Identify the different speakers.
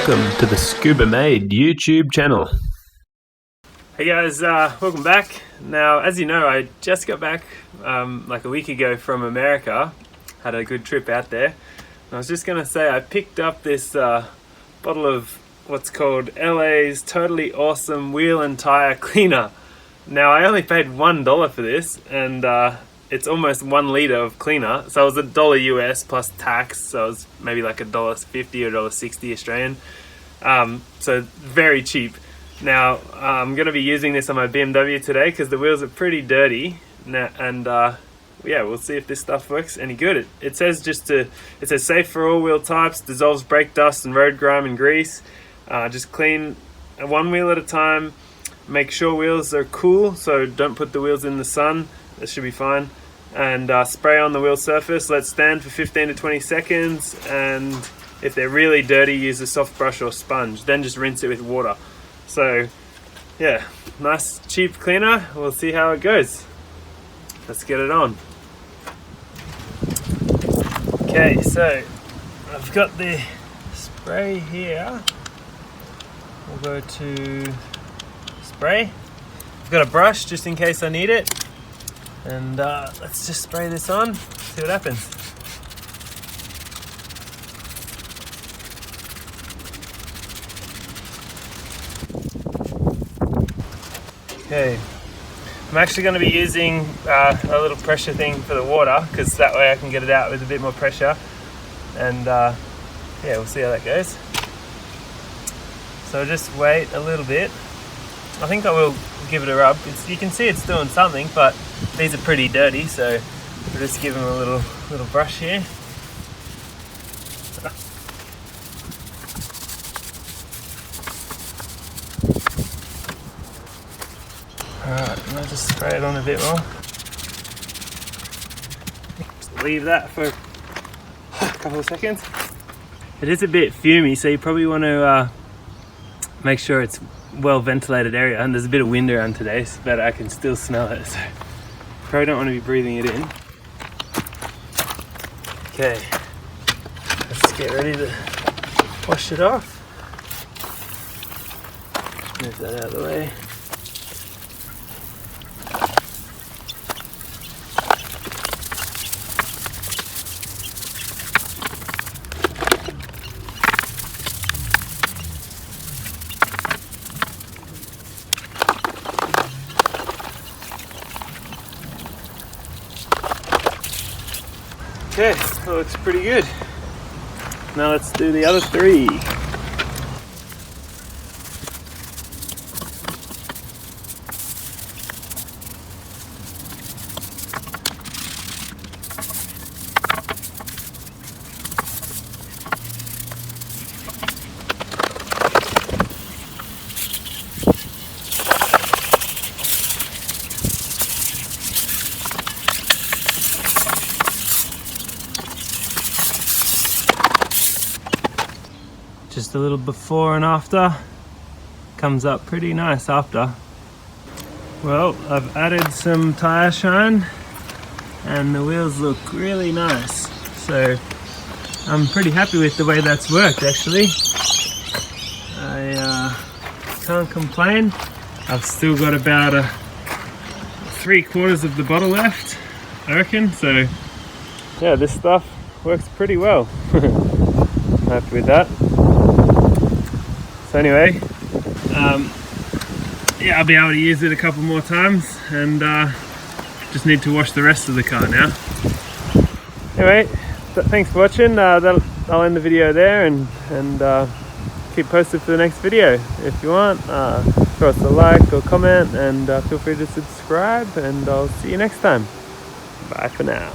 Speaker 1: welcome to the Scuba Made YouTube channel.
Speaker 2: Hey guys, welcome back. Now, as you know, I just got back like a week ago from America. Had a good trip out there. And I was just gonna say I picked up this bottle of what's called LA's Totally Awesome Wheel and Tire Cleaner. Now, I only paid $1 for this, and it's almost 1 litre of cleaner. So it was $1 US plus tax, so it was maybe like $1.50 or $1.60 Australian. So very cheap. Now, I'm going to be using this on my BMW today because the wheels are pretty dirty. Now, and yeah, we'll see if this stuff works any good. It says it says safe for all wheel types, dissolves brake dust and road grime and grease. Just clean one wheel at a time. Make sure wheels are cool, so don't put the wheels in the sun. That should be fine. And spray on the wheel surface. Let stand for 15 to 20 seconds. And if they're really dirty, use a soft brush or sponge. Then just rinse it with water. So yeah, nice cheap cleaner. We'll see how it goes. Let's get it on. Okay, so I've got the spray here. We'll go to spray. I've got a brush just in case I need it. And let's just spray this on, see what happens. Okay, I'm actually going to be using a little pressure thing for the water, because that way I can get it out with a bit more pressure. And yeah, we'll see how that goes. So just wait a little bit. I think I will give it a rub. You can see it's doing something, but these are pretty dirty, so we'll just give them a little brush here. Alright, and I'll just spray it on a bit more. Just leave that for a couple of seconds. It is a bit fumey, so you probably want to make sure it's well ventilated area, and there's a bit of wind around today, but I can still smell it, so probably don't want to be breathing it in. Okay, let's get ready to wash it off. Move that out of the way. Okay, that looks pretty good. Now let's do the other 3. Just a little before and after. Comes up pretty nice after. Well, I've added some tire shine and the wheels look really nice. So I'm pretty happy with the way that's worked, actually. I can't complain. I've still got about 3/4 of the bottle left, I reckon. So yeah, this stuff works pretty well. I'm happy with that. So anyway, yeah, I'll be able to use it a couple more times, and just need to wash the rest of the car now. Anyway, thanks for watching. I'll end the video there, and keep posted for the next video. If you want, throw us a like or comment, and feel free to subscribe, and I'll see you next time. Bye for now.